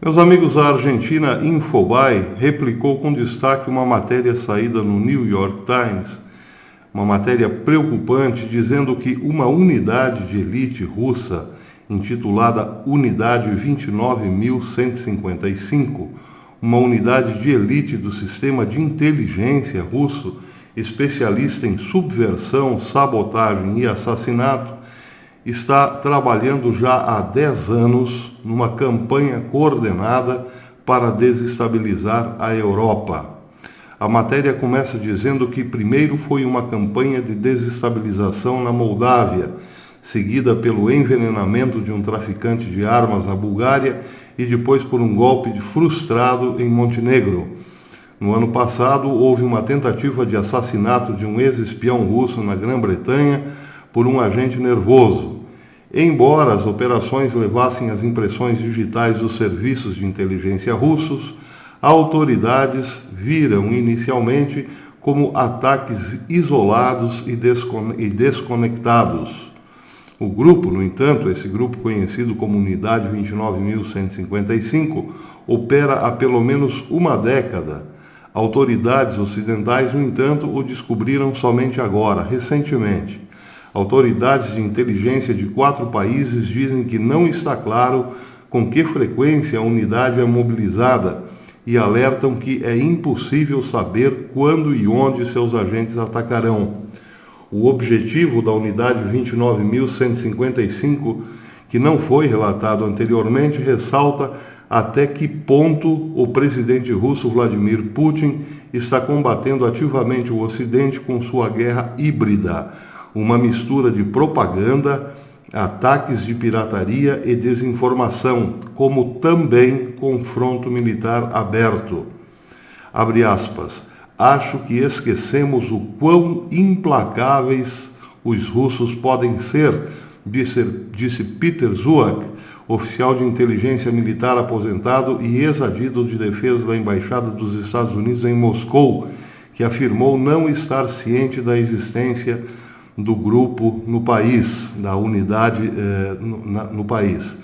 Meus amigos, a Argentina Infobae replicou com destaque uma matéria saída no New York Times, uma matéria preocupante dizendo que uma unidade de elite russa, intitulada Unidade 29.155, uma unidade de elite do sistema de inteligência russo, especialista em subversão, sabotagem e assassinato, está trabalhando já há 10 anos numa campanha coordenada para desestabilizar a Europa. A matéria começa dizendo que primeiro foi uma campanha de desestabilização na Moldávia, seguida pelo envenenamento de um traficante de armas na Bulgária e depois por um golpe frustrado em Montenegro. No ano passado, houve uma tentativa de assassinato de um ex-espião russo na Grã-Bretanha por um agente nervoso. Embora as operações levassem as impressões digitais dos serviços de inteligência russos, autoridades viram inicialmente como ataques isolados e desconectados. O grupo, no entanto, esse grupo conhecido como Unidade 29.155, opera há pelo menos uma década. Autoridades ocidentais, no entanto, o descobriram somente agora, recentemente. Autoridades de inteligência de 4 países dizem que não está claro com que frequência a unidade é mobilizada e alertam que é impossível saber quando e onde seus agentes atacarão. O objetivo da unidade 29.155, que não foi relatado anteriormente, ressalta até que ponto o presidente russo Vladimir Putin está combatendo ativamente o Ocidente com sua guerra híbrida, uma mistura de propaganda, ataques de pirataria e desinformação, como também confronto militar aberto. Abre aspas. Acho que esquecemos o quão implacáveis os russos podem ser, disse Peter Zuak, oficial de inteligência militar aposentado e ex-adido de defesa da Embaixada dos Estados Unidos em Moscou, que afirmou não estar ciente da existência do grupo no país, da unidade no país,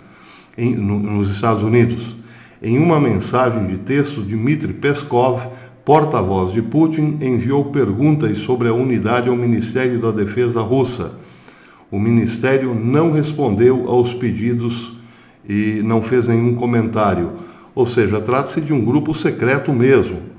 nos Estados Unidos. Em uma mensagem de texto, Dmitry Peskov, porta-voz de Putin, enviou perguntas sobre a unidade ao Ministério da Defesa russa. O Ministério não respondeu aos pedidos e não fez nenhum comentário. Ou seja, trata-se de um grupo secreto mesmo,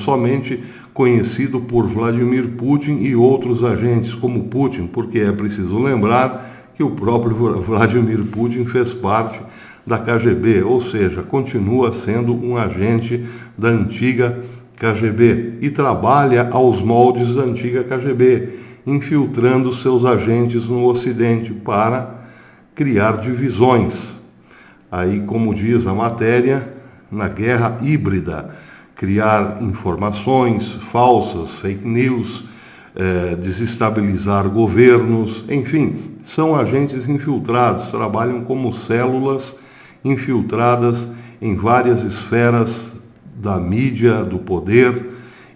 somente conhecido por Vladimir Putin e outros agentes como Putin, porque é preciso lembrar que o próprio Vladimir Putin fez parte da KGB, ou seja, continua sendo um agente da antiga KGB e trabalha aos moldes da antiga KGB, infiltrando seus agentes no Ocidente para criar divisões. Aí, como diz a matéria, na guerra híbrida, criar informações falsas, fake news, desestabilizar governos, enfim, são agentes infiltrados, trabalham como células infiltradas em várias esferas da mídia, do poder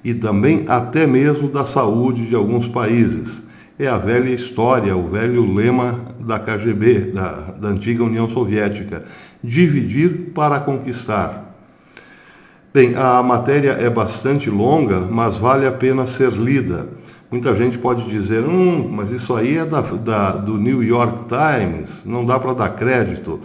e também até mesmo da saúde de alguns países. É a velha história, o velho lema da KGB, da antiga União Soviética, dividir para conquistar. Bem, a matéria é bastante longa, mas vale a pena ser lida. Muita gente pode dizer, mas isso aí é do New York Times, não dá para dar crédito.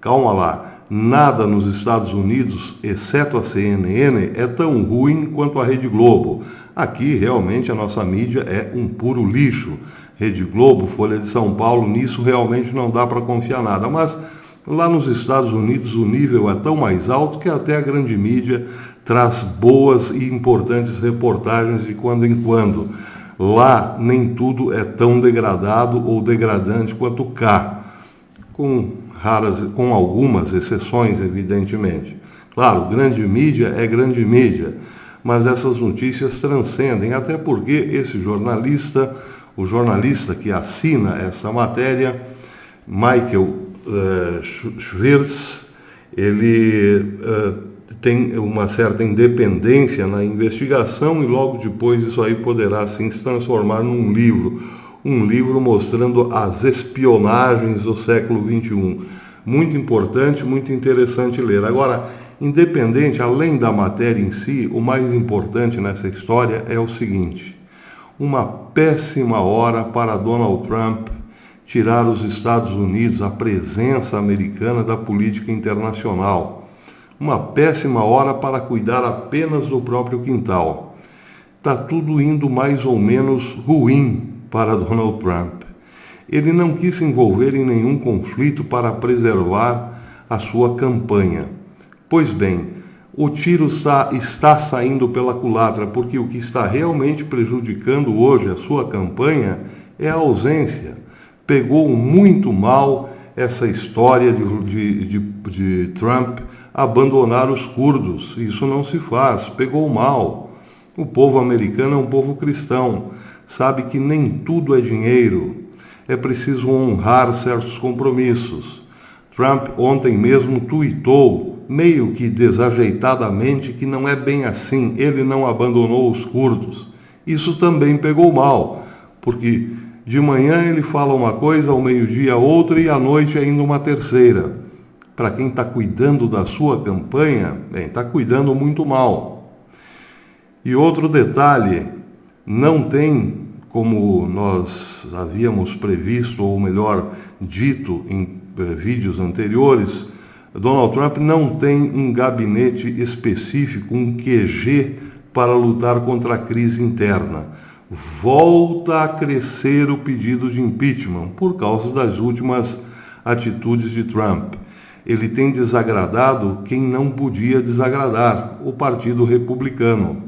Calma lá, nada nos Estados Unidos, exceto a CNN, é tão ruim quanto a Rede Globo. Aqui, realmente, a nossa mídia é um puro lixo. Rede Globo, Folha de São Paulo, nisso realmente não dá para confiar nada. Mas lá nos Estados Unidos o nível é tão mais alto que até a grande mídia traz boas e importantes reportagens de quando em quando. Lá nem tudo é tão degradado ou degradante quanto cá, com algumas exceções, evidentemente. Claro, grande mídia é grande mídia, mas essas notícias transcendem, até porque esse jornalista, o jornalista que assina essa matéria, Michael Schwirtz, ele tem uma certa independência na investigação e logo depois isso aí poderá sim se transformar num livro mostrando as espionagens do século XXI. muito importante, muito interessante ler. Agora, independente, além da matéria em si, o mais importante nessa história é o seguinte: uma péssima hora para Donald Trump tirar os Estados Unidos, a presença americana da política internacional. Uma péssima hora para cuidar apenas do próprio quintal. Está tudo indo mais ou menos ruim para Donald Trump. Ele não quis se envolver em nenhum conflito para preservar a sua campanha. Pois bem, o tiro está saindo pela culatra, porque o que está realmente prejudicando hoje a sua campanha é a ausência. Pegou muito mal essa história de Trump abandonar os curdos. Isso não se faz, pegou mal. O povo americano é um povo cristão, sabe que nem tudo é dinheiro. É preciso honrar certos compromissos. Trump ontem mesmo tuitou, meio que desajeitadamente, que não é bem assim, ele não abandonou os curdos. Isso também pegou mal, porque de manhã ele fala uma coisa, ao meio-dia outra e à noite ainda uma terceira. Para quem está cuidando da sua campanha, bem, está cuidando muito mal. E outro detalhe, não tem, como nós havíamos previsto, ou melhor, dito em vídeos anteriores, Donald Trump não tem um gabinete específico, um QG para lutar contra a crise interna. Volta a crescer o pedido de impeachment por causa das últimas atitudes de Trump. Ele tem desagradado quem não podia desagradar, o Partido Republicano.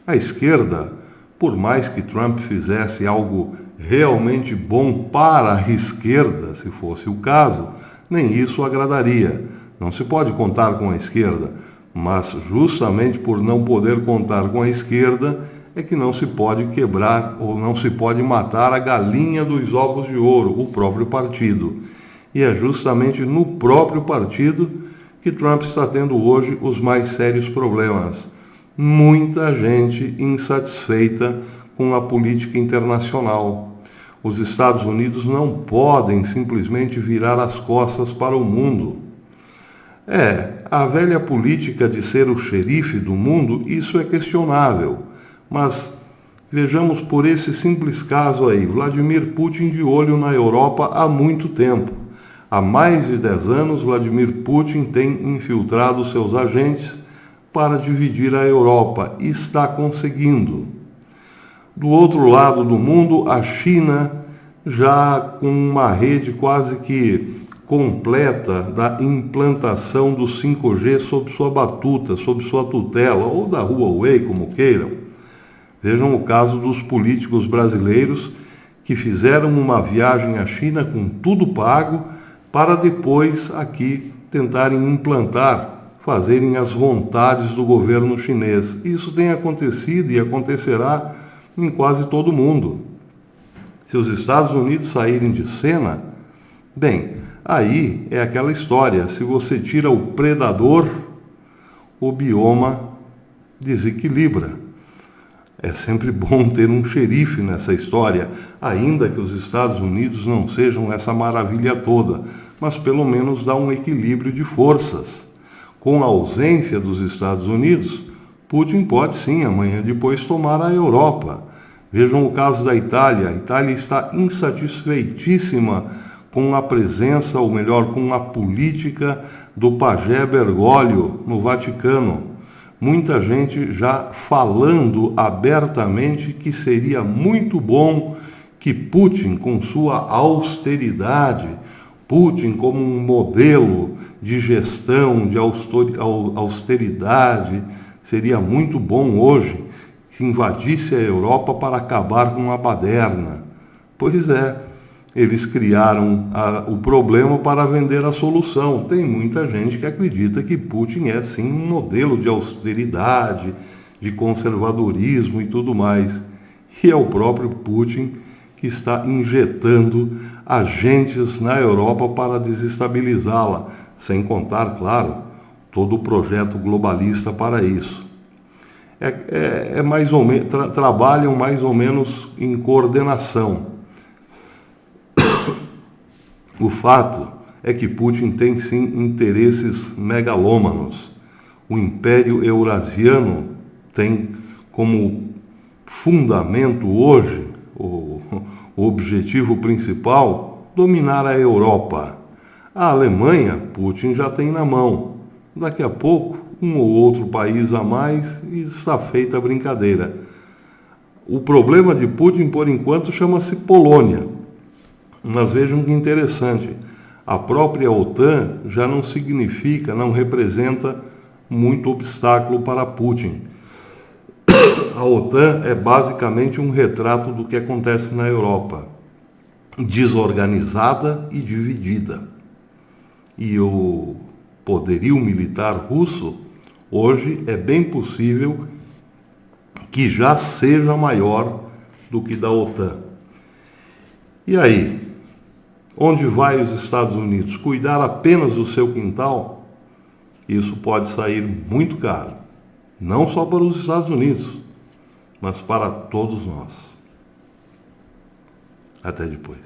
A esquerda, por mais que Trump fizesse algo realmente bom para a esquerda, se fosse o caso, nem isso agradaria. Não se pode contar com a esquerda, mas justamente por não poder contar com a esquerda é que não se pode quebrar ou não se pode matar a galinha dos ovos de ouro, o próprio partido. E é justamente no próprio partido que Trump está tendo hoje os mais sérios problemas. Muita gente insatisfeita com a política internacional. Os Estados Unidos não podem simplesmente virar as costas para o mundo. A velha política de ser o xerife do mundo, isso é questionável. Mas vejamos por esse simples caso aí, Vladimir Putin de olho na Europa há muito tempo. Há mais de 10 anos, Vladimir Putin tem infiltrado seus agentes para dividir a Europa e está conseguindo. Do outro lado do mundo, a China, já com uma rede quase que completa da implantação do 5G sob sua batuta, sob sua tutela, ou da Huawei, como queiram. Vejam o caso dos políticos brasileiros que fizeram uma viagem à China com tudo pago para depois aqui tentarem implantar, fazerem as vontades do governo chinês. Isso tem acontecido e acontecerá em quase todo mundo. Se os Estados Unidos saírem de cena, bem, aí é aquela história, se você tira o predador, o bioma desequilibra. É sempre bom ter um xerife nessa história, ainda que os Estados Unidos não sejam essa maravilha toda, mas pelo menos dá um equilíbrio de forças. Com a ausência dos Estados Unidos, Putin pode sim, amanhã depois, tomar a Europa. Vejam o caso da Itália. A Itália está insatisfeitíssima com a presença, ou melhor, com a política do pajé Bergoglio no Vaticano. Muita gente já falando abertamente que seria muito bom que Putin, com sua austeridade, Putin como um modelo de gestão, de austeridade, seria muito bom hoje que invadisse a Europa para acabar com a baderna. Pois é, eles criaram o problema para vender a solução. Tem muita gente que acredita que Putin é sim um modelo de austeridade, de conservadorismo e tudo mais. E é o próprio Putin que está injetando agentes na Europa para desestabilizá-la, sem contar, claro, todo o projeto globalista para isso. Mais ou menos, trabalham mais ou menos em coordenação. O fato é que Putin tem sim interesses megalômanos. O Império Eurasiano tem como fundamento hoje, o objetivo principal, dominar a Europa. A Alemanha, Putin já tem na mão. Daqui a pouco, um ou outro país a mais e está feita a brincadeira. O problema de Putin, por enquanto, chama-se Polônia. Mas vejam que interessante, a própria OTAN já não significa, não representa muito obstáculo para Putin. A OTAN é basicamente um retrato do que acontece na Europa, desorganizada e dividida. E o poderio militar russo, hoje, é bem possível que já seja maior do que da OTAN. E aí, onde vai os Estados Unidos? Cuidar apenas do seu quintal? Isso pode sair muito caro, não só para os Estados Unidos, mas para todos nós. Até depois.